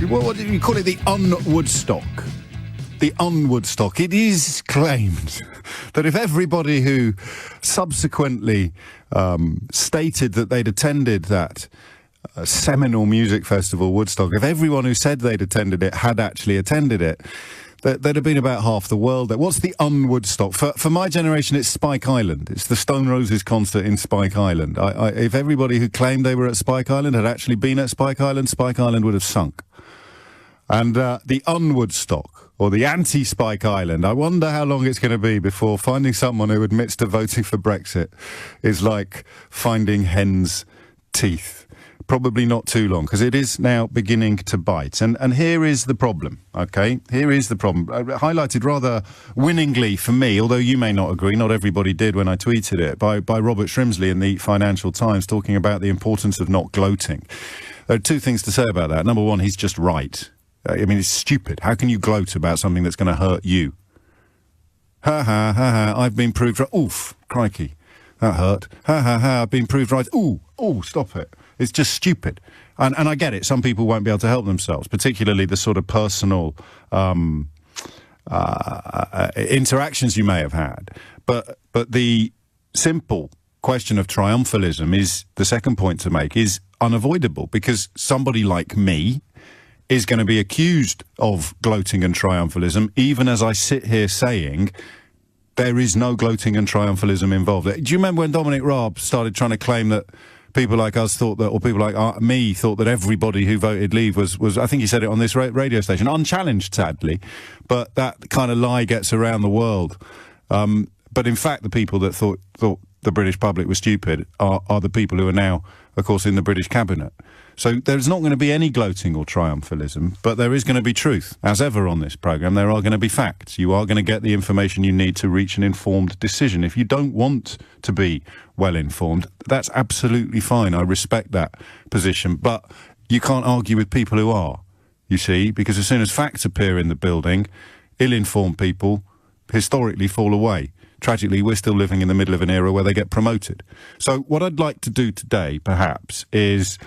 what do you call it? The un-Woodstock. The un-Woodstock. It is claimed that if everybody who subsequently stated that they'd attended that seminal music festival, Woodstock, if everyone who said they'd attended it had actually attended it, there'd have been about half the world there. What's the un-Woodstock? For my generation, it's Spike Island. It's the Stone Roses concert in Spike Island. If everybody who claimed they were at Spike Island had actually been at Spike Island would have sunk. And the un-Woodstock, or the anti-Spike Island, I wonder how long it's going to be before finding someone who admits to voting for Brexit is like finding hen's teeth. Probably not too long, because it is now beginning to bite. And here is the problem, okay? Here is the problem. Highlighted rather winningly for me, although you may not agree, not everybody did when I tweeted it, by Robert Shrimsley in the Financial Times, talking about the importance of not gloating. There are two things to say about that. Number one, he's just right. I mean, it's stupid. How can you gloat about something that's going to hurt you? Ha, ha, ha, ha, I've been proved right. Oof, crikey, that hurt. Ha, ha, ha, I've been proved right. Ooh, stop it. It's just stupid. And I get it. Some people won't be able to help themselves, particularly the sort of personal interactions you may have had. But the simple question of triumphalism is, the second point to make, is unavoidable, because somebody like me is going to be accused of gloating and triumphalism, even as I sit here saying there is no gloating and triumphalism involved. Do you remember when Dominic Raab started trying to claim that people like us thought that, or people like me thought that everybody who voted Leave was I think he said it on this radio station, unchallenged, sadly, but that kind of lie gets around the world. But in fact, the people that thought the British public was stupid are the people who are now, of course, in the British cabinet. So there's not going to be any gloating or triumphalism, but there is going to be truth. As ever on this programme, there are going to be facts. You are going to get the information you need to reach an informed decision. If you don't want to be well informed, that's absolutely fine. I respect that position. But you can't argue with people who are, you see, because as soon as facts appear in the building, ill-informed people historically fall away. Tragically, we're still living in the middle of an era where they get promoted. So what I'd like to do today, perhaps, is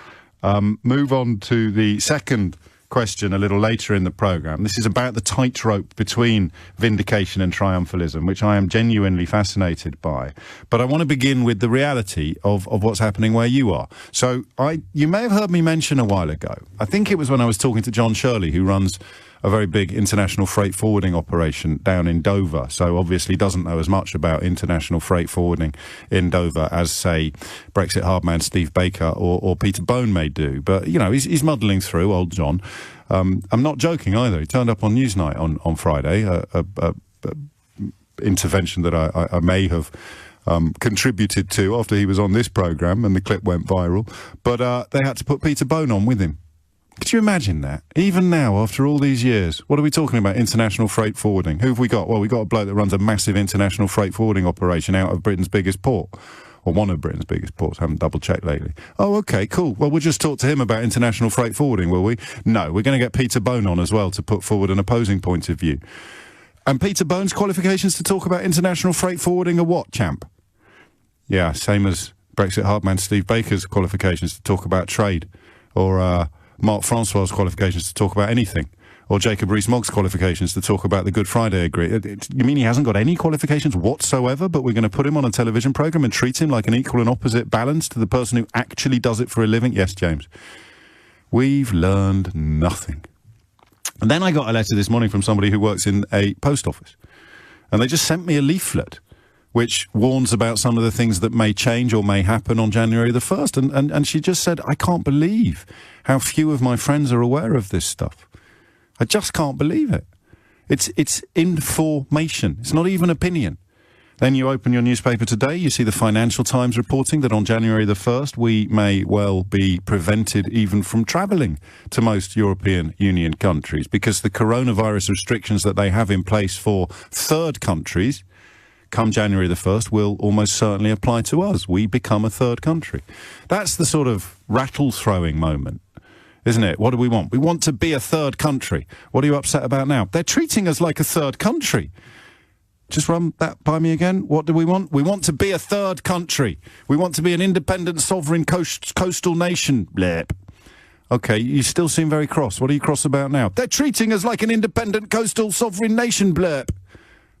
move on to the second question a little later in the programme. This is about the tightrope between vindication and triumphalism, which I am genuinely fascinated by. But I want to begin with the reality of what's happening where you are. So you may have heard me mention a while ago, I think it was when I was talking to John Shirley, who runs a very big international freight forwarding operation down in Dover, so obviously doesn't know as much about international freight forwarding in Dover as, say, Brexit hardman Steve Baker or Peter Bone may do. But, you know, he's muddling through, old John. I'm not joking either. He turned up on Newsnight on Friday, a intervention that I may have contributed to after he was on this programme and the clip went viral. But they had to put Peter Bone on with him. Could you imagine that? Even now, after all these years, what are we talking about? International freight forwarding. Who have we got? Well, we've got a bloke that runs a massive international freight forwarding operation out of Britain's biggest port. Or one of Britain's biggest ports. I haven't double-checked lately. Oh, OK, cool. Well, we'll just talk to him about international freight forwarding, will we? No, we're going to get Peter Bone on as well to put forward an opposing point of view. And Peter Bone's qualifications to talk about international freight forwarding are what, champ? Yeah, same as Brexit hardman Steve Baker's qualifications to talk about trade. Or Mark Francois' qualifications to talk about anything, or Jacob Rees-Mogg's qualifications to talk about the Good Friday Agreement. You mean he hasn't got any qualifications whatsoever, but we're going to put him on a television programme and treat him like an equal and opposite balance to the person who actually does it for a living? Yes, James. We've learned nothing. And then I got a letter this morning from somebody who works in a post office, and they just sent me a leaflet which warns about some of the things that may change or may happen on January the 1st. And she just said, I can't believe how few of my friends are aware of this stuff. I just can't believe it. It's information. It's not even opinion. Then you open your newspaper today, you see the Financial Times reporting that on January the 1st, we may well be prevented even from travelling to most European Union countries because the coronavirus restrictions that they have in place for third countries come January the 1st, will almost certainly apply to us. We become a third country. That's the sort of rattle-throwing moment, isn't it? What do we want? We want to be a third country. What are you upset about now? They're treating us like a third country. Just run that by me again. What do we want? We want to be a third country. We want to be an independent, sovereign, coastal nation. Blep. OK, you still seem very cross. What are you cross about now? They're treating us like an independent coastal sovereign nation, blurb.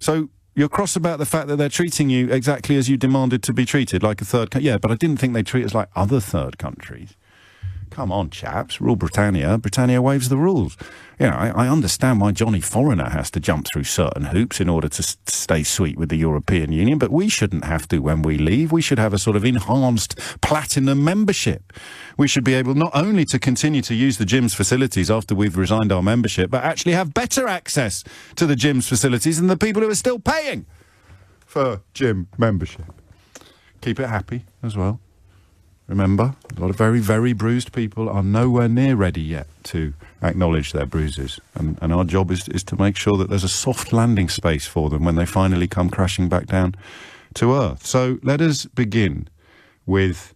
So you're cross about the fact that they're treating you exactly as you demanded to be treated, like a third country. Yeah, but I didn't think they'd treat us like other third countries. Come on, chaps. Rule Britannia. Britannia waives the rules. You know, I understand why Johnny Foreigner has to jump through certain hoops in order to stay sweet with the European Union, but we shouldn't have to when we leave. We should have a sort of enhanced platinum membership. We should be able not only to continue to use the gym's facilities after we've resigned our membership, but actually have better access to the gym's facilities than the people who are still paying for gym membership. Keep it happy as well. Remember, a lot of very, very bruised people are nowhere near ready yet to acknowledge their bruises. And our job is to make sure that there's a soft landing space for them when they finally come crashing back down to earth. So let us begin with,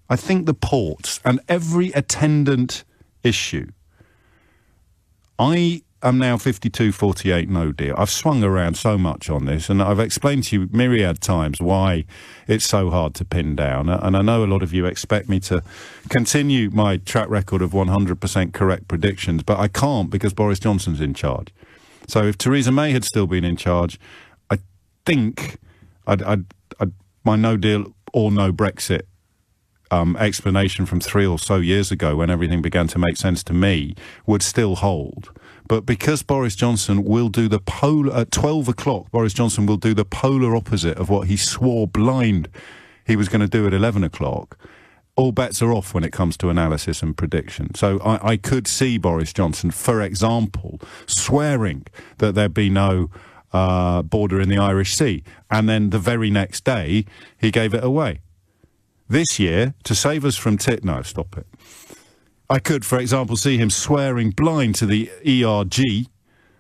I think, the ports and every attendant issue. I am now 52-48 no deal. I've swung around so much on this, and I've explained to you myriad times why it's so hard to pin down. And I know a lot of you expect me to continue my track record of 100% correct predictions, but I can't because Boris Johnson's in charge. So if Theresa May had still been in charge, I think my no deal or no Brexit explanation from 3 or so years ago, when everything began to make sense to me, would still hold. But because Boris Johnson will do the at 12 o'clock, Boris Johnson will do the polar opposite of what he swore blind he was going to do at 11 o'clock, all bets are off when it comes to analysis and prediction. So I could see Boris Johnson, for example, swearing that there'd be no border in the Irish Sea, and then the very next day he gave it away. This year, to save us from no, stop it. I could, for example, see him swearing blind to the ERG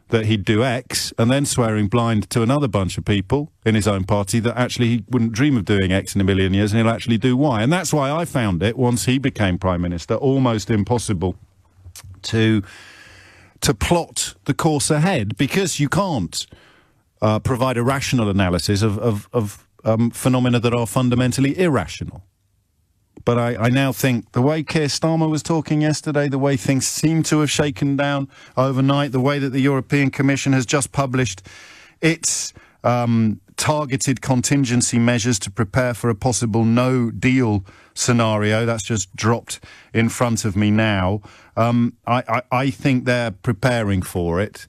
that he'd do X, and then swearing blind to another bunch of people in his own party that actually he wouldn't dream of doing X in a million years, and he'll actually do Y. And that's why I found it, once he became Prime Minister, almost impossible to plot the course ahead, because you can't provide a rational analysis of phenomena that are fundamentally irrational. But I now think the way Keir Starmer was talking yesterday, the way things seem to have shaken down overnight, the way that the European Commission has just published its targeted contingency measures to prepare for a possible no-deal scenario, that's just dropped in front of me now. I think they're preparing for it.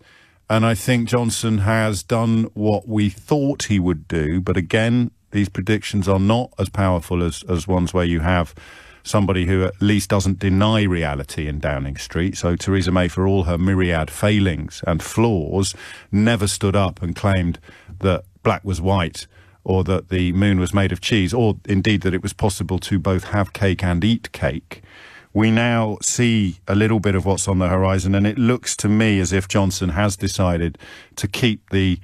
And I think Johnson has done what we thought he would do. But again, these predictions are not as powerful as ones where you have somebody who at least doesn't deny reality in Downing Street. So Theresa May, for all her myriad failings and flaws, never stood up and claimed that black was white, or that the moon was made of cheese, or indeed that it was possible to both have cake and eat cake. We now see a little bit of what's on the horizon, and it looks to me as if Johnson has decided to keep the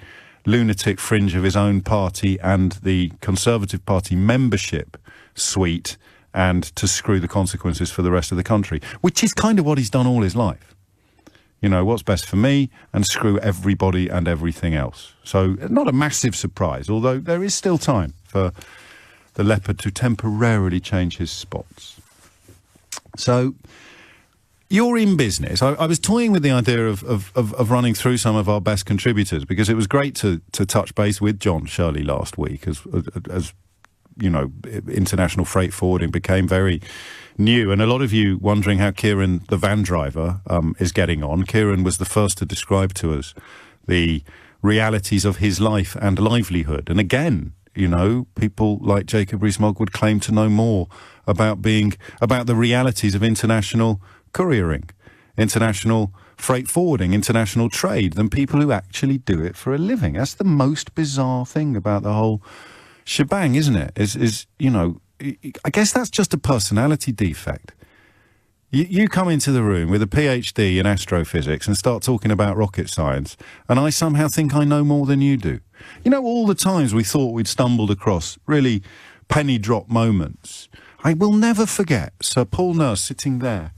lunatic fringe of his own party and the Conservative Party membership sweet, and to screw the consequences for the rest of the country, which is kind of what he's done all his life. You know, what's best for me, and screw everybody and everything else. So not a massive surprise, although there is still time for the leopard to temporarily change his spots. So you're in business. I was toying with the idea of running through some of our best contributors, because it was great to touch base with John Shirley last week as you know, international freight forwarding became very new. And a lot of you wondering how Kieran, the van driver, is getting on. Kieran was the first to describe to us the realities of his life and livelihood. And again, you know, people like Jacob Rees-Mogg would claim to know more about the realities of international couriering, international freight forwarding, international trade, than people who actually do it for a living. That's the most bizarre thing about the whole shebang, isn't it? Is you know, I guess that's just a personality defect. You come into the room with a PhD in astrophysics and start talking about rocket science, and I somehow think I know more than you do. You know, all the times we thought we'd stumbled across really penny drop moments. I will never forget Sir Paul Nurse sitting there.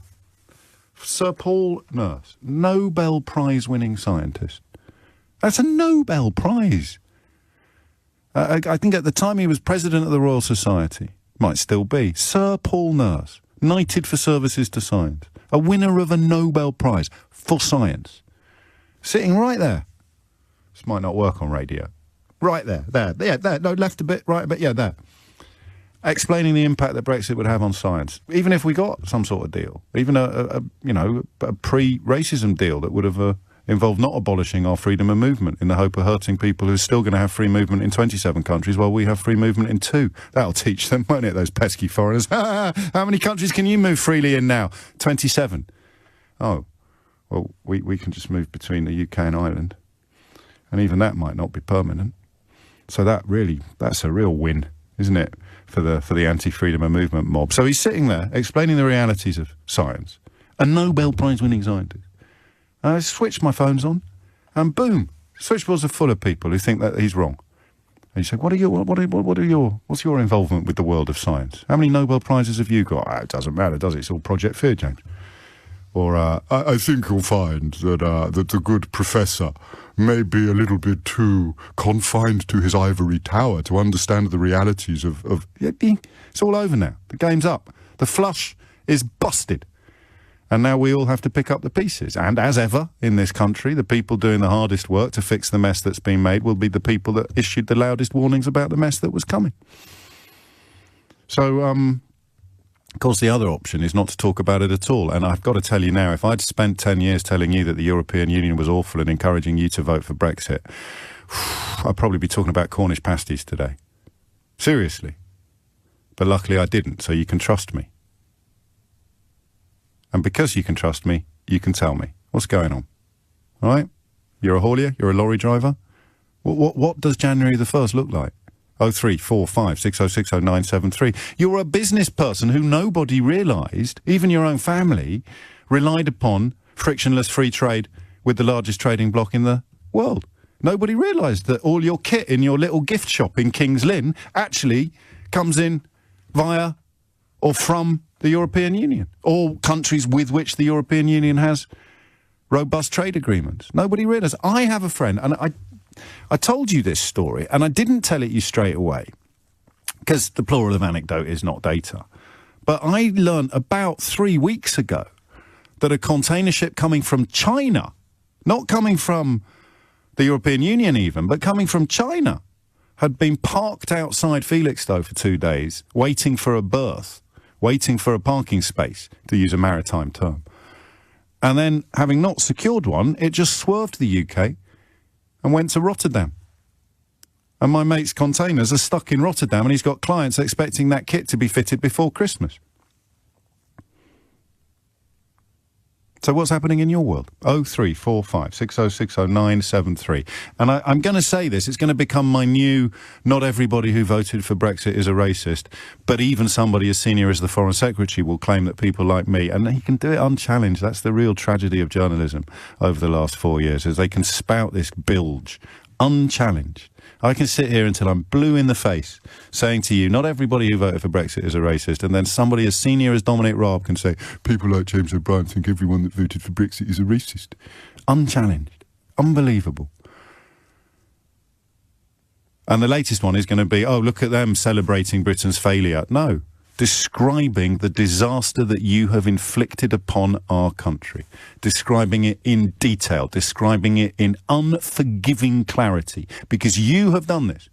Sir Paul Nurse, Nobel Prize winning scientist. That's a Nobel Prize. I think at the time he was president of the Royal Society. Might still be. Sir Paul Nurse. knighted for services to science, a winner of a Nobel Prize for science, sitting right there. This might not work on radio. Right there, there, no, left a bit, right a bit, yeah, there. Explaining the impact that Brexit would have on science, even if we got some sort of deal, even a pre-racism deal that would have involved not abolishing our freedom of movement in the hope of hurting people who are still going to have free movement in 27 countries while we have free movement in 2. That'll teach them, won't it, those pesky foreigners? How many countries can you move freely in now? 27. Oh, well, we can just move between the UK and Ireland. And even that might not be permanent. So that's a real win, isn't it, for the anti-freedom of movement mob. So he's sitting there explaining the realities of science. A Nobel Prize winning scientist. I switched my phones on, and boom, switchboards are full of people who think that he's wrong. And you say, what's your involvement with the world of science? How many Nobel Prizes have you got? It doesn't matter, does it? It's all Project Fear, James. Or I think you'll find that the good professor may be a little bit too confined to his ivory tower to understand the realities of it's all over now. The game's up. The flush is busted. And now we all have to pick up the pieces. And as ever in this country, the people doing the hardest work to fix the mess that's been made will be the people that issued the loudest warnings about the mess that was coming. So, of course, the other option is not to talk about it at all. And I've got to tell you now, if I'd spent 10 years telling you that the European Union was awful and encouraging you to vote for Brexit, I'd probably be talking about Cornish pasties today. Seriously. But luckily I didn't, so you can trust me. And because you can trust me, you can tell me what's going on. All right? You're a haulier? You're a lorry driver? What does January the 1st look like? 0345 6060 973. You're a business person who nobody realised, even your own family, relied upon frictionless free trade with the largest trading bloc in the world. Nobody realised that all your kit in your little gift shop in King's Lynn actually comes in via or from the European Union, or countries with which the European Union has robust trade agreements. Nobody realised. I have a friend, and I told you this story, and I didn't tell it you straight away, because the plural of anecdote is not data. But I learnt about 3 weeks ago that a container ship coming from China, not coming from the European Union even, but coming from China, had been parked outside Felixstowe for 2 days, waiting for a berth, waiting for a parking space, to use a maritime term. And then, having not secured one, it just swerved to the UK and went to Rotterdam. And my mate's containers are stuck in Rotterdam, and he's got clients expecting that kit to be fitted before Christmas. So what's happening in your world? 0345 6060 973. And I'm going to say this, it's going to become my new, not everybody who voted for Brexit is a racist, but even somebody as senior as the Foreign Secretary will claim that people like me, and he can do it unchallenged. That's the real tragedy of journalism over the last 4 years, is they can spout this bilge unchallenged. I can sit here until I'm blue in the face saying to you, not everybody who voted for Brexit is a racist, and then somebody as senior as Dominic Raab can say, people like James O'Brien think everyone that voted for Brexit is a racist. Unchallenged. Unbelievable. And the latest one is going to be, oh, look at them celebrating Britain's failure. No. Describing the disaster that you have inflicted upon our country, describing it in detail, describing it in unforgiving clarity, because you have done this,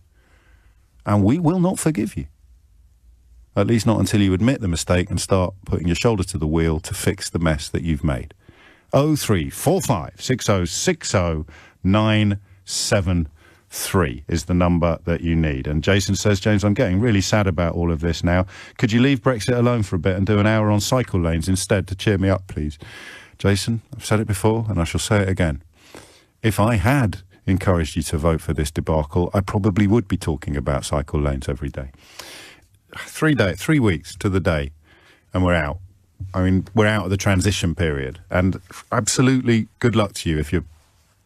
and we will not forgive you. At least not until you admit the mistake and start putting your shoulder to the wheel to fix the mess that you've made. 0345 6060 973 is the number that you need. And Jason says, James, I'm getting really sad about all of this now. Could you leave Brexit alone for a bit and do an hour on cycle lanes instead to cheer me up, please? Jason, I've said it before and I shall say it again. If I had encouraged you to vote for this debacle, I probably would be talking about cycle lanes every day. 3 weeks to the day and we're out. I mean, we're out of the transition period, and absolutely good luck to you if you're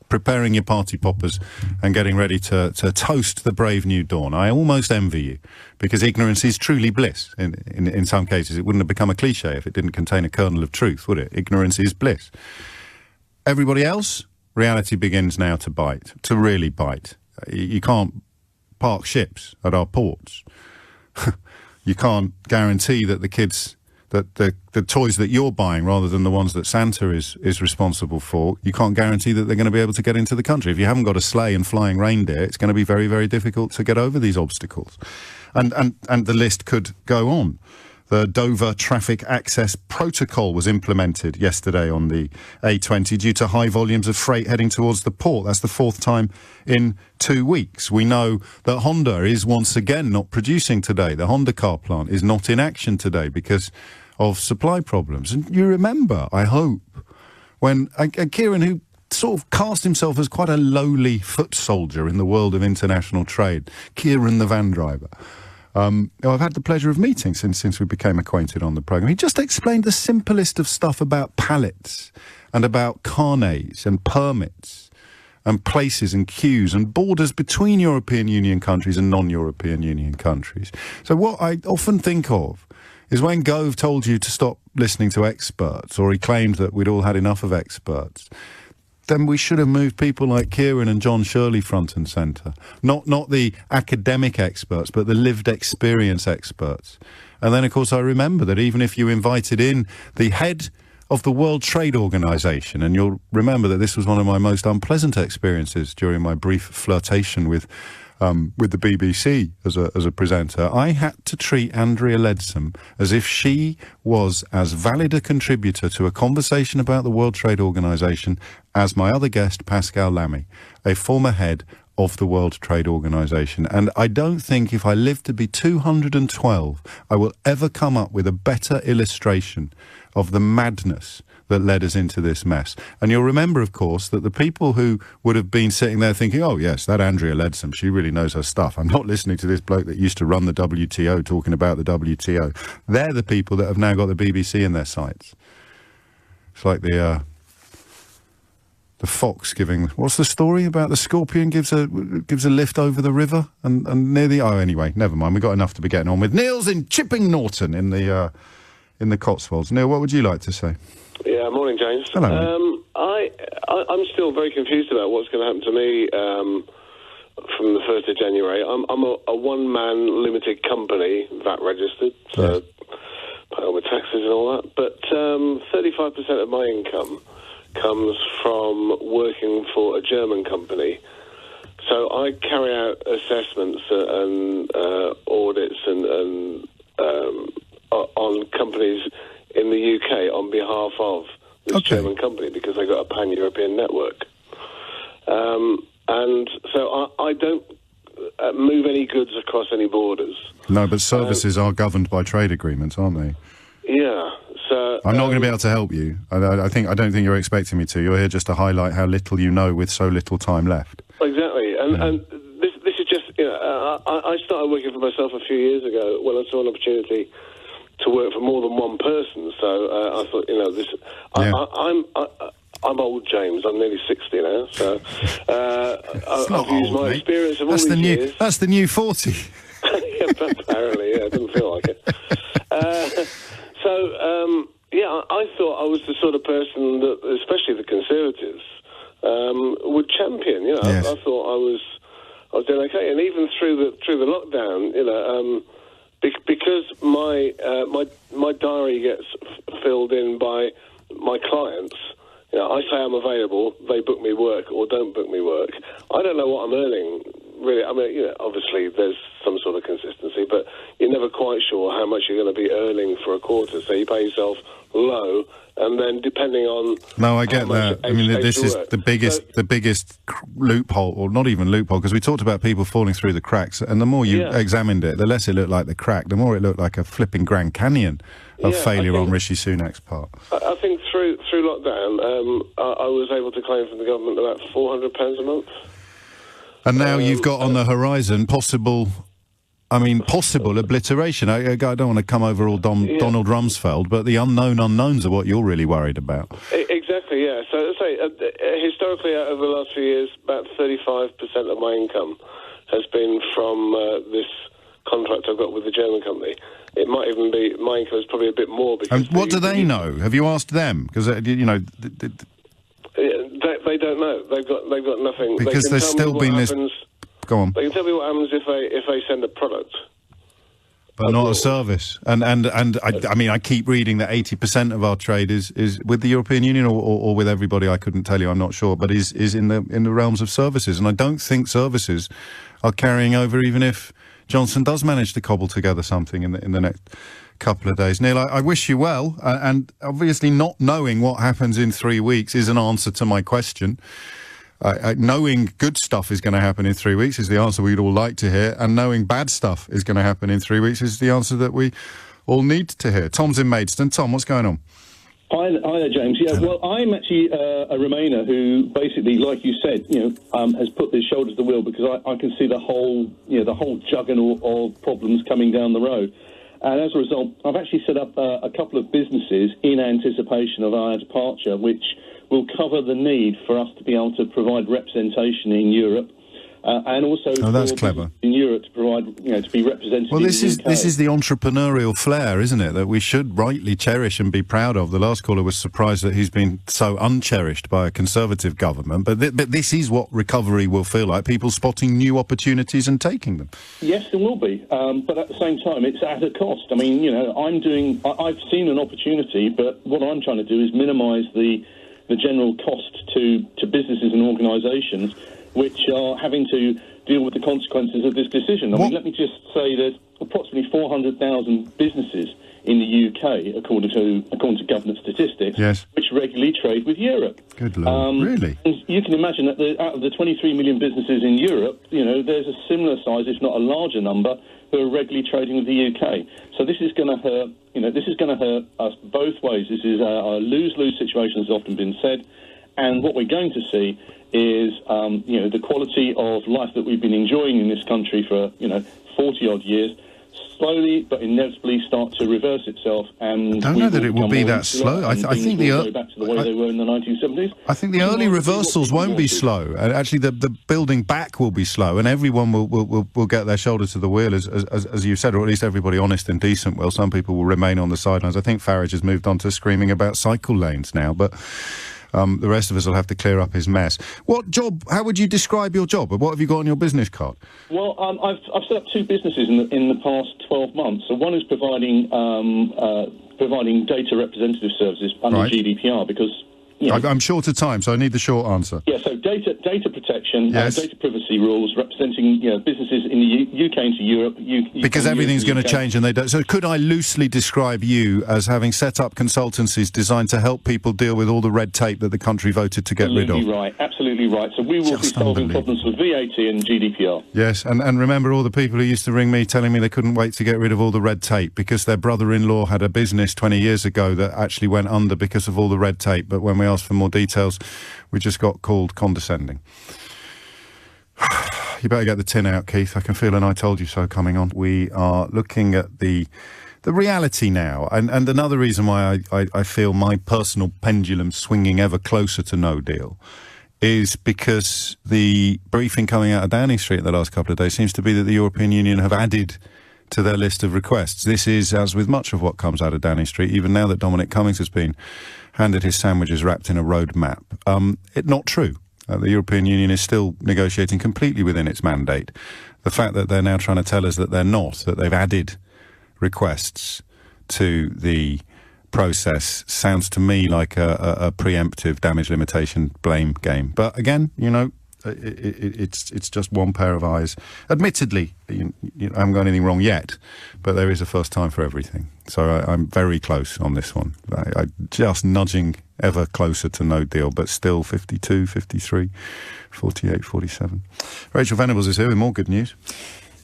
preparing your party poppers and getting ready to toast the brave new dawn. I almost envy you, because ignorance is truly bliss. In some cases, it wouldn't have become a cliche if it didn't contain a kernel of truth, would it? Ignorance is bliss. Everybody else, reality begins now to bite, to really bite. You can't park ships at our ports. You can't guarantee that the kids that the toys that you're buying rather than the ones that Santa is responsible for, you can't guarantee that they're going to be able to get into the country. If you haven't got a sleigh and flying reindeer, it's going to be very, very difficult to get over these obstacles. And the list could go on. The Dover Traffic Access Protocol was implemented yesterday on the A20 due to high volumes of freight heading towards the port. That's the fourth time in 2 weeks. We know that Honda is once again not producing today. The Honda car plant is not in action today because of supply problems. And you remember, I hope, when Kieran, who sort of cast himself as quite a lowly foot soldier in the world of international trade, Kieran the van driver, I've had the pleasure of meeting since we became acquainted on the programme. He just explained the simplest of stuff about pallets and about carnets and permits and places and queues and borders between European Union countries and non-European Union countries. So what I often think of is when Gove told you to stop listening to experts, or he claimed that we'd all had enough of experts, then we should have moved people like Kieran and John Shirley front and centre. Not the academic experts, but the lived experience experts. And then, of course, I remember that even if you invited in the head of the World Trade Organization, and you'll remember that this was one of my most unpleasant experiences during my brief flirtation with the BBC as a presenter, I had to treat Andrea Leadsom as if she was as valid a contributor to a conversation about the World Trade Organization as my other guest, Pascal Lamy, a former head of the World Trade Organization. And I don't think if I live to be 212, I will ever come up with a better illustration of the madness that led us into this mess. And you'll remember, of course, that the people who would have been sitting there thinking, oh, yes, that Andrea Leadsom, she really knows her stuff. I'm not listening to this bloke that used to run the WTO talking about the WTO. They're the people that have now got the BBC in their sights. It's like the fox giving... What's the story about the scorpion gives a lift over the river and near the... Oh, anyway, never mind. We've got enough to be getting on with. Neil's in Chipping Norton in the Cotswolds. Neil, what would you like to say? Yeah, morning, James. Hello. I'm still very confused about what's going to happen to me from the 1st of January. I'm a one-man limited company, VAT registered, so pay all my taxes and all that. But 35% of my income comes from working for a German company. So I carry out assessments and audits and on companies in the UK on behalf of this German company because they got a pan-European network. And so I don't move any goods across any borders. No, but services are governed by trade agreements, aren't they? Yeah. So I'm not going to be able to help you. I don't think you're expecting me to. You're here just to highlight how little you know with so little time left. Exactly. And this is just, I started working for myself a few years ago when I saw an opportunity to work for more than one person. So I thought, this. Yeah. I'm old, James. I'm nearly 60 now. So I've used my experience of all these years. That's the new 40. Yeah, apparently, yeah. It doesn't feel like it. I thought I was the sort of person that, especially the Conservatives, would champion. Yes. I thought I was doing okay, and even through the lockdown, because my diary gets filled in by my clients. I say I'm available, they book me work or don't book me work. I don't know what I'm earning, really. I mean, obviously there's some sort of consistency, but you're never quite sure how much you're going to be earning for a quarter. So you pay yourself low, and then depending on... No, I get that. I mean, this is the biggest loophole, or not even loophole, because we talked about people falling through the cracks, and the more you examined it, the less it looked like the crack, the more it looked like a flipping Grand Canyon of failure on Rishi Sunak's part. I think through lockdown, I was able to claim from the government about £400 a month. And now you've got on the horizon possible obliteration. I don't want to come over all Donald Rumsfeld, but the unknown unknowns are what you're really worried about. Exactly, yeah. So, historically, over the last few years, about 35% of my income has been from this contract I've got with the German company. It might even be, my income is probably a bit more. Because and what do they know? Have you asked them? Because, they don't know. They've got nothing. Because there's still been this... Go on. They can tell me what happens if they send a product. but not a service. And I mean, I keep reading that 80% of our trade is with the European Union or with everybody. I couldn't tell you, I'm not sure, but is in the realms of services. And I don't think services are carrying over, even if Johnson does manage to cobble together something in the next couple of days. Neil, I wish you well, and obviously not knowing what happens in 3 weeks is an answer to my question. Knowing good stuff is going to happen in 3 weeks is the answer we'd all like to hear, and knowing bad stuff is going to happen in 3 weeks is the answer that we all need to hear. Tom's in Maidstone. Tom, what's going on? Hi there, James. Yeah, well, I'm actually a Remainer who basically, like you said, has put his shoulder to the wheel because I can see the whole juggernaut of problems coming down the road. And as a result, I've actually set up a couple of businesses in anticipation of our departure, which will cover the need for us to be able to provide representation in Europe, and also that's clever. In Europe to provide, to be represented. Well, this in is the UK. this is the entrepreneurial flair, isn't it? That we should rightly cherish and be proud of. The last caller was surprised that he's been so uncherished by a Conservative government, but this is what recovery will feel like: people spotting new opportunities and taking them. Yes, there will be, but at the same time, it's at a cost. I mean, I've seen an opportunity, but what I'm trying to do is minimise the general cost to businesses and organisations which are having to deal with the consequences of this decision. I mean, let me just say there's approximately 400,000 businesses in the UK, according to government statistics, yes, which regularly trade with Europe. Good Lord, really? And you can imagine that out of the 23 million businesses in Europe, there's a similar size, if not a larger number, who are regularly trading with the UK. So this is going to hurt. This is going to hurt us both ways. This is a lose-lose situation, as often been said. And what we're going to see is, the quality of life that we've been enjoying in this country for, 40-odd years, slowly but inevitably start to reverse itself. And I don't know that it will be that slow. I think go back to the way they were in the 1970s. I think the early reversals won't be slow. Actually, the building back will be slow, and everyone will get their shoulder to the wheel, as you said, or at least everybody honest and decent will. Some people will remain on the sidelines. I think Farage has moved on to screaming about cycle lanes now, but the rest of us will have to clear up his mess. What job? How would you describe your job? What have you got on your business card? Well, I've set up two businesses in the past 12 months. So one is providing data representative services under GDPR because. I'm short of time, so I need the short answer. Yeah, so data protection, yes, data privacy rules, representing businesses in the UK into Europe. Because everything's going to change, and they don't. So, could I loosely describe you as having set up consultancies designed to help people deal with all the red tape that the country voted to get rid of? Absolutely right. So we will be solving problems with VAT and GDPR. Yes, and remember all the people who used to ring me telling me they couldn't wait to get rid of all the red tape because their brother-in-law had a business 20 years ago that actually went under because of all the red tape. But when we asked for more details, we just got called condescending. You better get the tin out, Keith. I can feel an I told you so coming on. We are looking at the reality now, and another reason why I feel my personal pendulum swinging ever closer to no deal is because the briefing coming out of Downing Street the last couple of days seems to be that the European Union have added to their list of requests. This is, as with much of what comes out of Downing Street, even now that Dominic Cummings has been handed his sandwiches wrapped in a roadmap, it's not true. The European Union is still negotiating completely within its mandate. The fact that they're now trying to tell us that they're not, that they've added requests to the process, sounds to me like a preemptive damage limitation blame game. But again, it's just one pair of eyes. Admittedly, I haven't got anything wrong yet, but there is a first time for everything. So I'm very close on this one. I'm just nudging ever closer to no deal, but still 52, 53, 48, 47. Rachel Venables is here with more good news.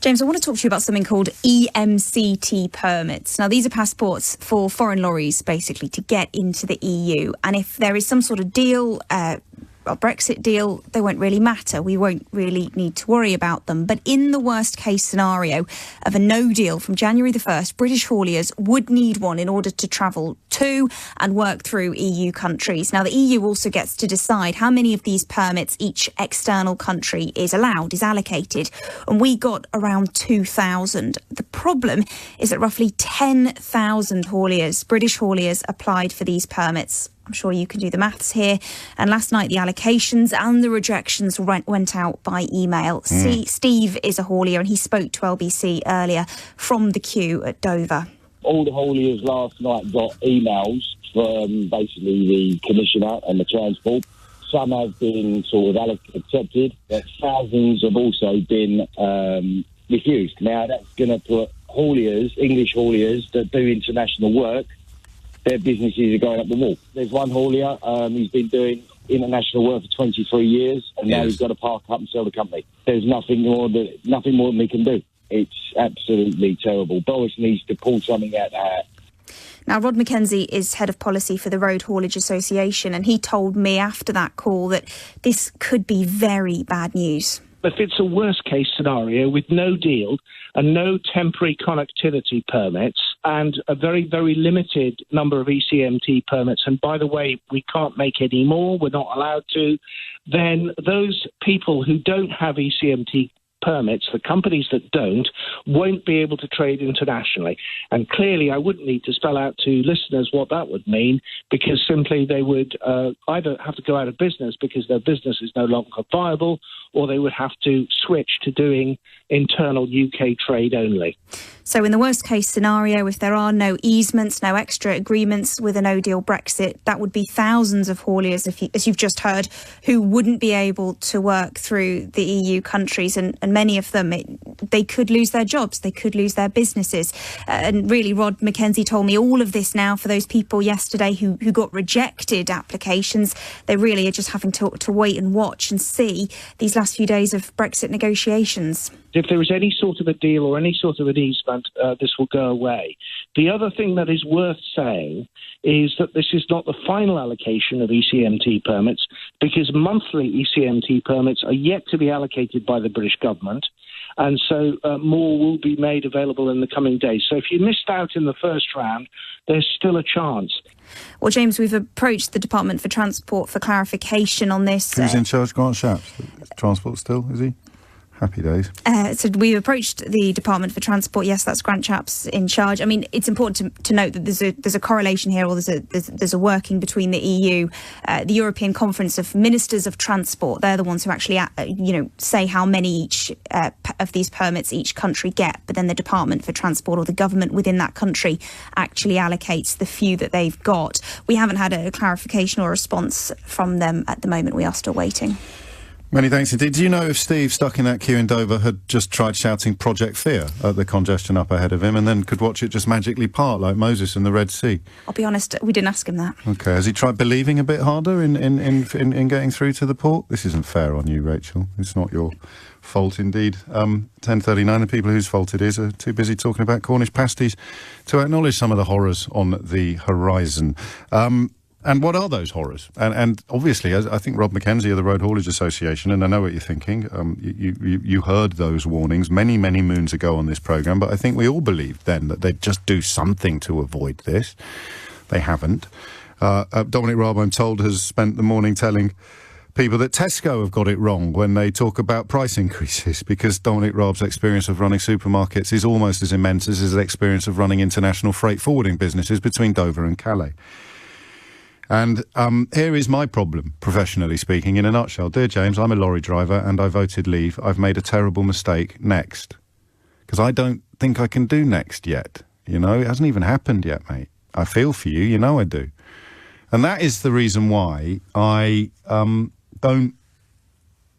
James, I want to talk to you about something called EMCT permits. Now, these are passports for foreign lorries, basically, to get into the EU. And if there is some sort of deal, a Brexit deal, they won't really matter. We won't really need to worry about them. But in the worst case scenario of a no deal from January the 1st, British hauliers would need one in order to travel to and work through EU countries. Now, the EU also gets to decide how many of these permits each external country is allowed, is allocated. And we got around 2,000. The problem is that roughly 10,000 hauliers, British hauliers, applied for these permits. I'm sure you can do the maths here. And last night, the allocations and the rejections went out by email. Steve is a haulier, and he spoke to LBC earlier from the queue at Dover. All the hauliers last night got emails from basically the commissioner and the transport. Some have been sort of accepted, but thousands have also been refused. Now, that's going to put hauliers, English hauliers that do international work, their businesses are going up the wall. There's one haulier, he's been doing international work for 23 years, and now he's got to park up and sell the company. There's nothing more than we can do. It's absolutely terrible. Boris needs to pull something out of the hat. Now, Rod McKenzie is head of policy for the Road Haulage Association, and he told me after that call that this could be very bad news. If it's a worst-case scenario with no deal and no temporary connectivity permits and a very, very limited number of ECMT permits, and by the way, we can't make any more, we're not allowed to, then those people who don't have ECMT permits, the companies that don't, won't be able to trade internationally. And clearly, I wouldn't need to spell out to listeners what that would mean, because simply they would either have to go out of business because their business is no longer viable, or they would have to switch to doing internal UK trade only. So in the worst case scenario, if there are no easements, no extra agreements with a no-deal Brexit, that would be thousands of hauliers, as you've just heard, who wouldn't be able to work through the EU countries. And many of them, they could lose their jobs, they could lose their businesses. And really, Rod McKenzie told me all of this now for those people yesterday who got rejected applications. They really are just having to wait and watch and see these last few days of Brexit negotiations. If there is any sort of a deal or any sort of an easement, this will go away. The other thing that is worth saying is that this is not the final allocation of ECMT permits, because monthly ECMT permits are yet to be allocated by the British government, and so more will be made available in the coming days. So if you missed out in the first round, there's still a chance. Well, James, we've approached the Department for Transport for clarification on this. Who's in charge? Grant Shapps? Transport still, is he? Happy days. So we've approached the Department for Transport. Yes, that's Grant Shapps in charge. I mean, it's important to note that there's a correlation here, or there's a working between the EU, the European Conference of Ministers of Transport. They're the ones who actually, say how many each of these permits each country get. But then the Department for Transport, or the government within that country, actually allocates the few that they've got. We haven't had a clarification or response from them at the moment. We are still waiting. Many thanks indeed. Do you know if Steve, stuck in that queue in Dover, had just tried shouting Project Fear at the congestion up ahead of him and then could watch it just magically part like Moses in the Red Sea? I'll be honest, we didn't ask him that. OK. Has he tried believing a bit harder in getting through to the port? This isn't fair on you, Rachel. It's not your fault indeed. 10:39, the people whose fault it is are too busy talking about Cornish pasties to acknowledge some of the horrors on the horizon. And what are those horrors? And obviously, as I think Rod McKenzie of the Road Haulage Association, and I know what you're thinking, you heard those warnings many, many moons ago on this programme, but I think we all believed then that they'd just do something to avoid this. They haven't. Dominic Raab, I'm told, has spent the morning telling people that Tesco have got it wrong when they talk about price increases, because Dominic Raab's experience of running supermarkets is almost as immense as his experience of running international freight forwarding businesses between Dover and Calais. And here is my problem, professionally speaking, in a nutshell. Dear James, I'm a lorry driver and I voted leave. I've made a terrible mistake. Next. Because I don't think I can do next yet. You know, it hasn't even happened yet, mate. I feel for you. You know I do. And that is the reason why I don't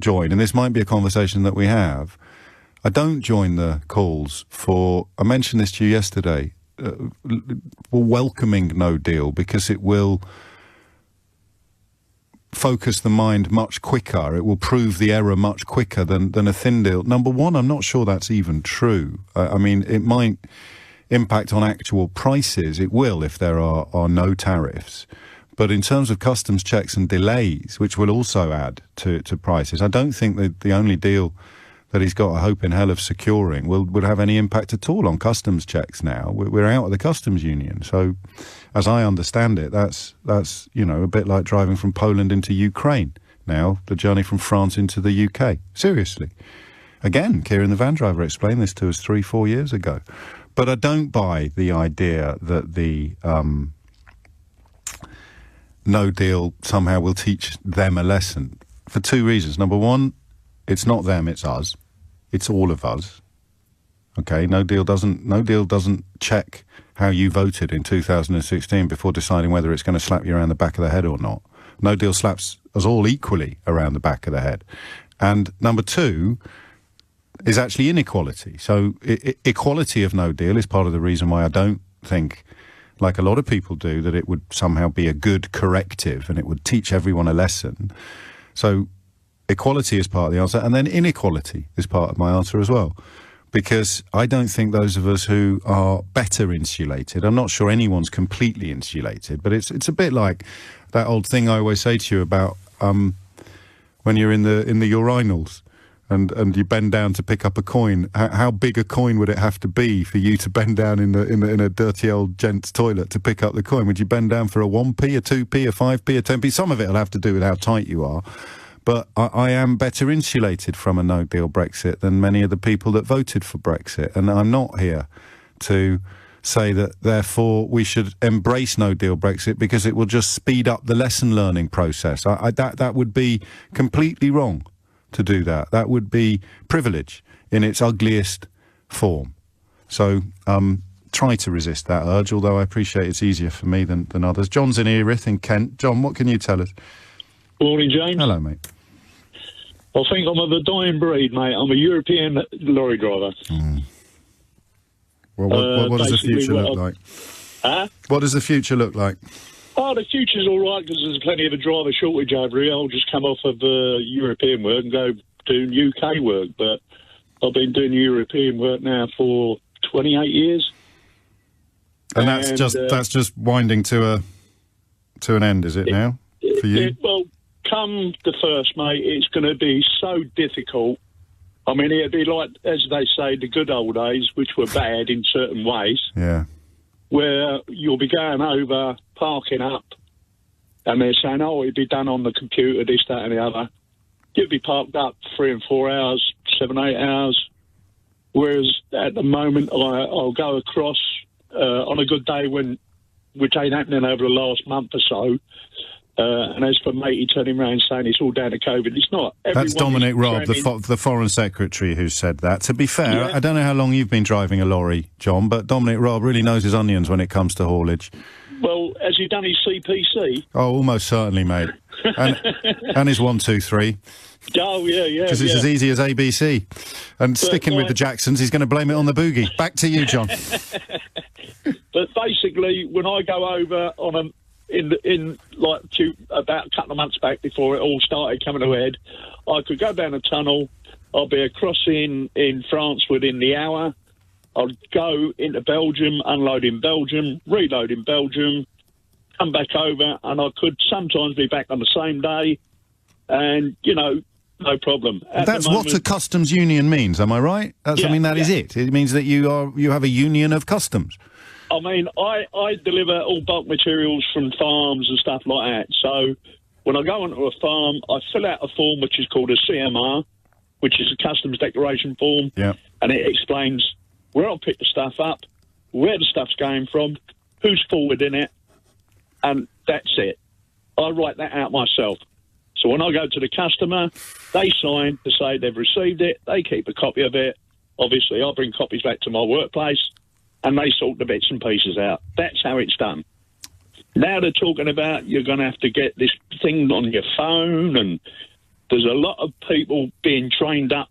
join, and this might be a conversation that we have, I don't join the calls for, I mentioned this to you yesterday, welcoming no deal, because it will focus the mind much quicker. It will prove the error much quicker than a thin deal. Number one, I'm not sure that's even true. I mean, it might impact on actual prices. It will if there are no tariffs. But in terms of customs checks and delays, which will also add to prices, I don't think that the only deal that he's got a hope in hell of securing would have any impact at all on customs checks now. We're out of the customs union. So, as I understand it, that's a bit like driving from Poland into Ukraine now, the journey from France into the UK. Seriously. Again, Kieran the van driver explained this to us 3-4 years ago. But I don't buy the idea that no deal somehow will teach them a lesson? For two reasons. Number one, it's not them, it's us. It's all of us. Okay, no deal doesn't check how you voted in 2016 before deciding whether it's going to slap you around the back of the head or not. No deal slaps us all equally around the back of the head. And number two is actually inequality. So equality of no deal is part of the reason why I don't think, like a lot of people do, that it would somehow be a good corrective and it would teach everyone a lesson. So equality is part of the answer, and then inequality is part of my answer as well. Because I don't think those of us who are better insulated, I'm not sure anyone's completely insulated, but it's a bit like that old thing I always say to you about when you're in the urinals and you bend down to pick up a coin. How big a coin would it have to be for you to bend down in a dirty old gent's toilet to pick up the coin? Would you bend down for a 1p, a 2p, a 5p, a 10p? Some of it will have to do with how tight you are. But I am better insulated from a no-deal Brexit than many of the people that voted for Brexit. And I'm not here to say that, therefore, we should embrace no-deal Brexit because it will just speed up the lesson-learning process. That would be completely wrong to do that. That would be privilege in its ugliest form. So try to resist that urge, although I appreciate it's easier for me than others. John's in Erith in Kent. John, what can you tell us? Morning, James. Hello, mate. I think I'm of the dying breed, mate. I'm a European lorry driver. Well, what does the future look like? Huh? What does the future look like? Oh, the future's all right because there's plenty of a driver shortage over here. I'll just come off of European work and go do UK work. But I've been doing European work now for 28 years. And that's just winding to an end, is it now, for you? Well, come the first, mate, it's going to be so difficult. I mean, it'd be like, as they say, the good old days, which were bad in certain ways. Yeah. Where you'll be going over, parking up, and they're saying, oh, it'd be done on the computer, this, that, and the other. You'd be parked up 3 and 4 hours, 7, 8 hours. Whereas at the moment, I'll go across on a good day which ain't happening over the last month or so. And as for matey turning around saying it's all down to COVID, it's not. That's Dominic Raab, the Foreign Secretary, who said that. To be fair, I don't know how long you've been driving a lorry, John, but Dominic Raab really knows his onions when it comes to haulage. Well, has he done his CPC? Oh, almost certainly, mate. And his 1, 2, 3. Oh, yeah. Because it's as easy as ABC. And sticking with the Jacksons, he's going to blame it on the boogie. Back to you, John. But basically, when I go over on about a couple of months back before it all started coming to a head, I could go down a tunnel. I'll be across in France within the hour. I'd go into Belgium, unload in Belgium, reload in Belgium, come back over, and I could sometimes be back on the same day, and, no problem. That's what a customs union means, am I right? That is it. It means that you have a union of customs. I mean, I deliver all bulk materials from farms and stuff like that. So when I go onto a farm, I fill out a form which is called a CMR, which is a customs declaration form, and it explains where I pick the stuff up, where the stuff's going from, who's forwarding it, and that's it. I write that out myself. So when I go to the customer, they sign to say they've received it, they keep a copy of it. Obviously, I bring copies back to my workplace, and they sort the bits and pieces out. That's how it's done. Now they're talking about you're going to have to get this thing on your phone, and there's a lot of people being trained up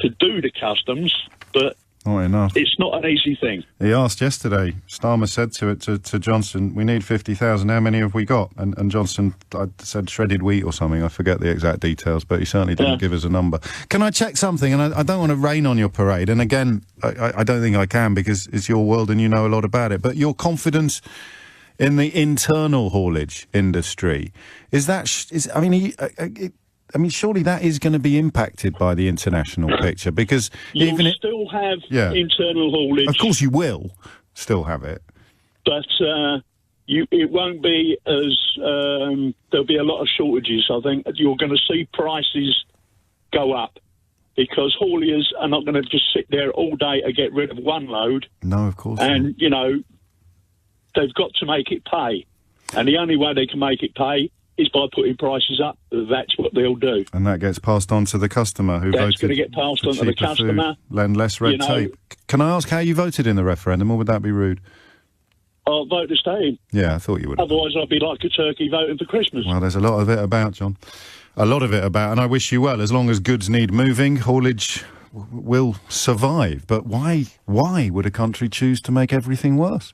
to do the customs, but it's not an easy thing. He asked yesterday, Starmer said to Johnson, we need 50,000, how many have we got? And Johnson said shredded wheat or something, I forget the exact details, but he certainly didn't give us a number. Can I check something? And I don't want to rain on your parade, and again, I don't think I can because it's your world and you know a lot about it, but your confidence in the internal haulage industry, surely that is going to be impacted by the international picture, because you'll still have internal haulage. Of course you will still have it. But it won't be as... there'll be a lot of shortages, I think. You're going to see prices go up because hauliers are not going to just sit there all day to get rid of one load. No, of course not. And, they've got to make it pay. And the only way they can make it pay is by putting prices up. That's what they'll do. And that gets passed on to the customer who voted. That's going to get passed on to the customer. And less red tape. Can I ask how you voted in the referendum, or would that be rude? I'll vote to stay in. Yeah, I thought you would. Otherwise, I'd be like a turkey voting for Christmas. Well, there's a lot of it about, John. A lot of it about, and I wish you well. As long as goods need moving, haulage will survive. But why would a country choose to make everything worse?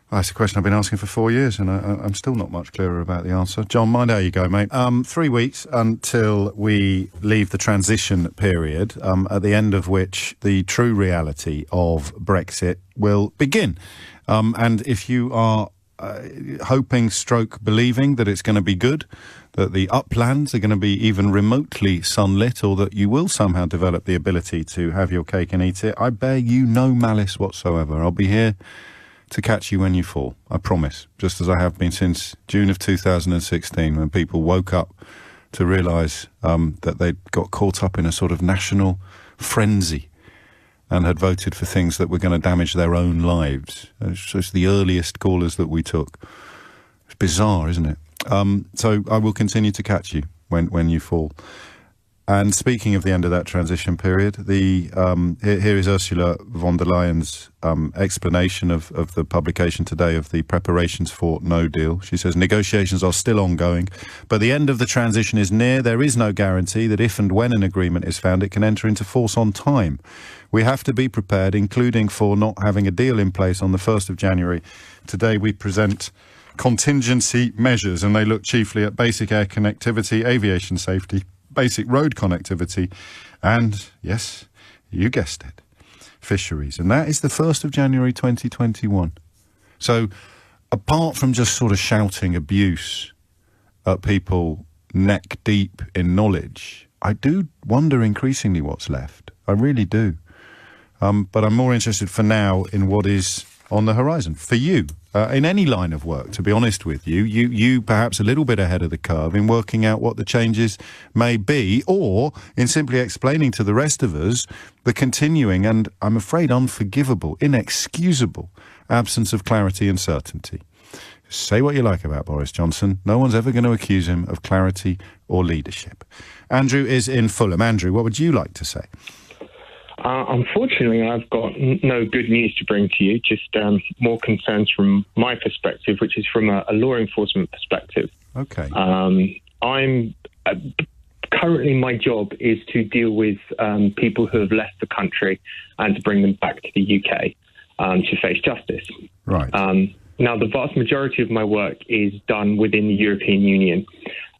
That's a question I've been asking for 4 years, and I'm still not much clearer about the answer. John, mind how you go, mate. 3 weeks until we leave the transition period, at the end of which the true reality of Brexit will begin. And if you are hoping / believing that it's going to be good, that the uplands are going to be even remotely sunlit, or that you will somehow develop the ability to have your cake and eat it, I bear you no malice whatsoever. I'll be here to catch you when you fall, I promise, just as I have been since June of 2016, when people woke up to realise that they'd got caught up in a sort of national frenzy and had voted for things that were going to damage their own lives. It's just the earliest callers that we took. It's bizarre, isn't it? So I will continue to catch you when you fall. And speaking of the end of that transition period, here is Ursula von der Leyen's explanation of the publication today of the preparations for no deal. She says, negotiations are still ongoing, but the end of the transition is near. There is no guarantee that if and when an agreement is found, it can enter into force on time. We have to be prepared, including for not having a deal in place on the 1st of January. Today we present contingency measures, and they look chiefly at basic air connectivity, aviation safety, basic road connectivity, and, yes, you guessed it, fisheries. And that is the 1st of January 2021. So, apart from just sort of shouting abuse at people neck deep in knowledge, I do wonder increasingly what's left. I really do. But I'm more interested for now in what is on the horizon for you, in any line of work, to be honest with you. You perhaps a little bit ahead of the curve in working out what the changes may be, or in simply explaining to the rest of us the continuing and, I'm afraid, unforgivable, inexcusable absence of clarity and certainty. Say what you like about Boris Johnson. No one's ever going to accuse him of clarity or leadership. Andrew is in Fulham. Andrew, what would you like to say? Unfortunately, I've got no good news to bring to you, just more concerns from my perspective, which is from a law enforcement perspective. Okay. Currently, my job is to deal with people who have left the country and to bring them back to the UK to face justice. Right. Now, the vast majority of my work is done within the European Union,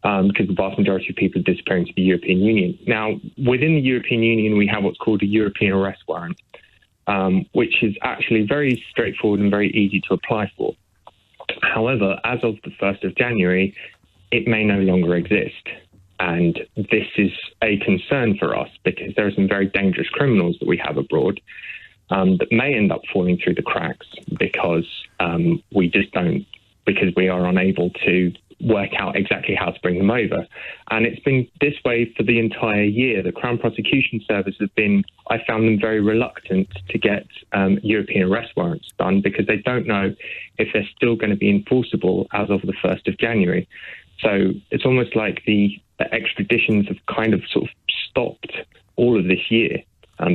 because the vast majority of people are disappearing to the European Union. Now, within the European Union, we have what's called a European arrest warrant, which is actually very straightforward and very easy to apply for. However, as of the 1st of January, it may no longer exist. And this is a concern for us because there are some very dangerous criminals that we have abroad that may end up falling through the cracks because because we are unable to work out exactly how to bring them over. And it's been this way for the entire year. The Crown Prosecution Service I found them very reluctant to get European arrest warrants done because they don't know if they're still going to be enforceable as of the 1st of January. So it's almost like the extraditions have kind of sort of stopped all of this year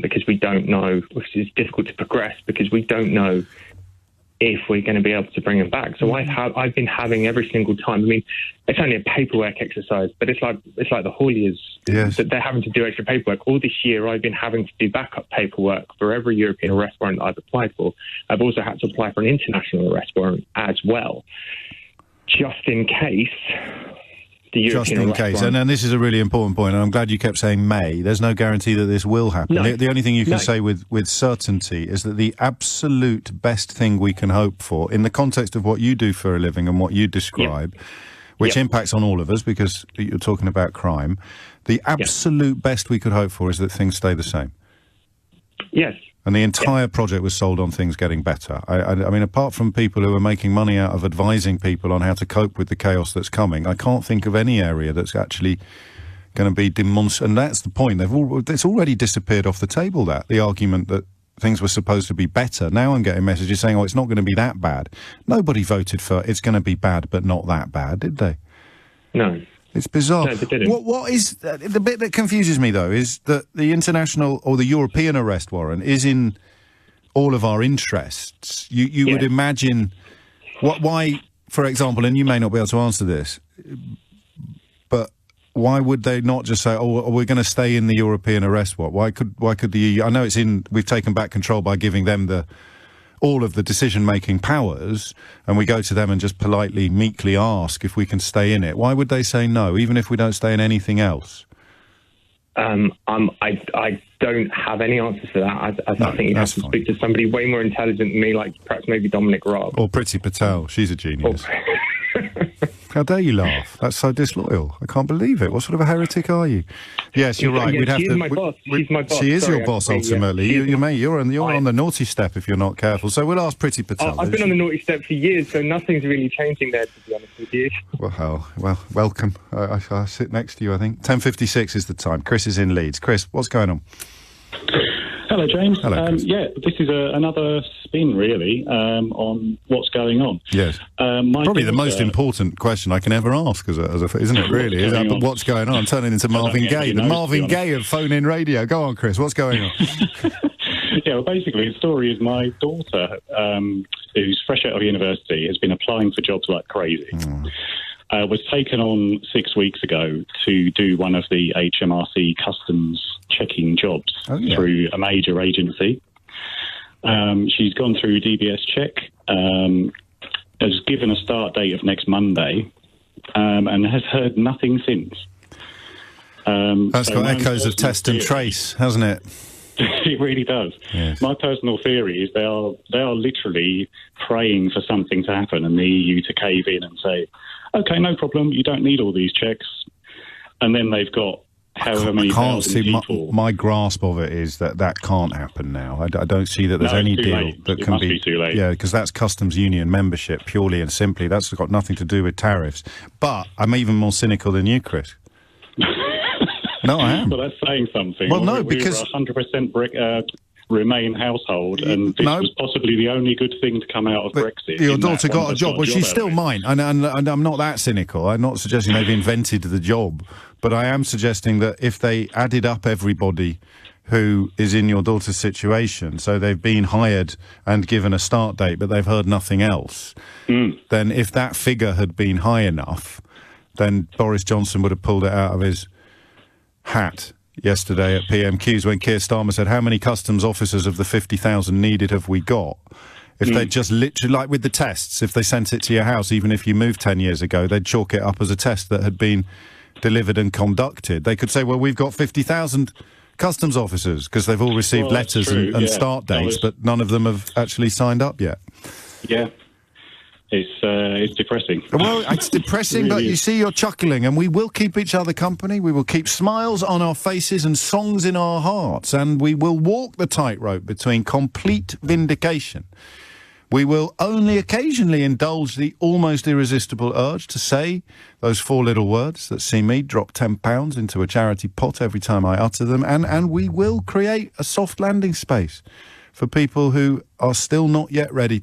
because we don't know, which is difficult to progress because we don't know if we're going to be able to bring them back. So I've been having every single time. I mean, it's only a paperwork exercise, but it's like the hauliers. Yes. That they're having to do extra paperwork. All this year, I've been having to do backup paperwork for every European arrest warrant that I've applied for. I've also had to apply for an international arrest warrant as well, just in case. Just in case. And this is a really important point, and I'm glad you kept saying may. There's no guarantee that this will happen. No. The only thing you can say with certainty is that the absolute best thing we can hope for, in the context of what you do for a living and what you describe, which impacts on all of us because you're talking about crime, the absolute best we could hope for is that things stay the same. Yes. And the entire project was sold on things getting better. I mean, apart from people who are making money out of advising people on how to cope with the chaos that's coming, I can't think of any area that's actually going to be demonstrative. And that's the point. It's already disappeared off the table, the argument that things were supposed to be better. Now I'm getting messages saying, it's not going to be that bad. Nobody voted for it's going to be bad but not that bad, did they? No. It's bizarre. No, they didn't. What is... the bit that confuses me, though, is that the international or the European arrest warrant is in all of our interests. You would imagine... Why, for example, and you may not be able to answer this, but why would they not just say, we're going to stay in the European arrest warrant? Why could the EU... I know we've taken back control by giving them all of the decision-making powers, and we go to them and just politely, meekly ask if we can stay in it. Why would they say no, even if we don't stay in anything else? I don't have any answers for that. I think you have to speak to somebody way more intelligent than me, like perhaps maybe Dominic Raab. Or Priti Patel. She's a genius. How dare you laugh? That's so disloyal. I can't believe it. What sort of a heretic are you? Yes, you're right. Yeah, she's my boss. She's my boss. She is your boss, ultimately. You're on the naughty step if you're not careful. So we'll ask Priti Patel. I've been on the naughty step for years, so nothing's really changing there, to be honest with you. Well, welcome. I sit next to you, I think. 10:56 is the time. Chris is in Leeds. Chris, what's going on? Hello, James. Hello, Chris. This is another spin, really, on what's going on. Yes. Probably the most important question I can ever ask, isn't it, really? But what's going on? I'm turning into Marvin Gaye, the Marvin Gaye of phone-in radio. Go on, Chris, what's going on? Yeah, well, basically, the story is my daughter, who's fresh out of university, has been applying for jobs like crazy. Was taken on 6 weeks ago to do one of the HMRC customs checking jobs through a major agency. She's gone through DBS check, has given a start date of next Monday, and has heard nothing since. That's got echoes of test and trace, hasn't it? It really does. Yes. My personal theory is they are literally praying for something to happen and the EU to cave in and say, OK, no problem, you don't need all these checks. And then they've got however many thousand people. My grasp of it is that can't happen now. I don't see that there's any deal that can be too late. Yeah, because that's customs union membership, purely and simply. That's got nothing to do with tariffs. But I'm even more cynical than you, Chris. No, I am. Well, that's saying something. Well, no, because... we were 100% Remain household, and this was possibly the only good thing to come out of Brexit. Your daughter got a job. Well, she's still mine, and I'm not that cynical. I'm not suggesting they've invented the job, but I am suggesting that if they added up everybody who is in your daughter's situation, so they've been hired and given a start date, but they've heard nothing else, then if that figure had been high enough, then Boris Johnson would have pulled it out of his hat yesterday at PMQs when Keir Starmer said, how many customs officers of the 50,000 needed have we got? If they'd just literally, like with the tests, if they sent it to your house, even if you moved 10 years ago, they'd chalk it up as a test that had been delivered and conducted. They could say, well, we've got 50,000 customs officers because they've all received letters and start dates, but none of them have actually signed up yet. Yeah. It's depressing. Well, it's depressing, but you see, you're chuckling, and we will keep each other company. We will keep smiles on our faces and songs in our hearts, and we will walk the tightrope between complete vindication. We will only occasionally indulge the almost irresistible urge to say those four little words that see me drop £10 into a charity pot every time I utter them, and we will create a soft landing space for people who are still not yet ready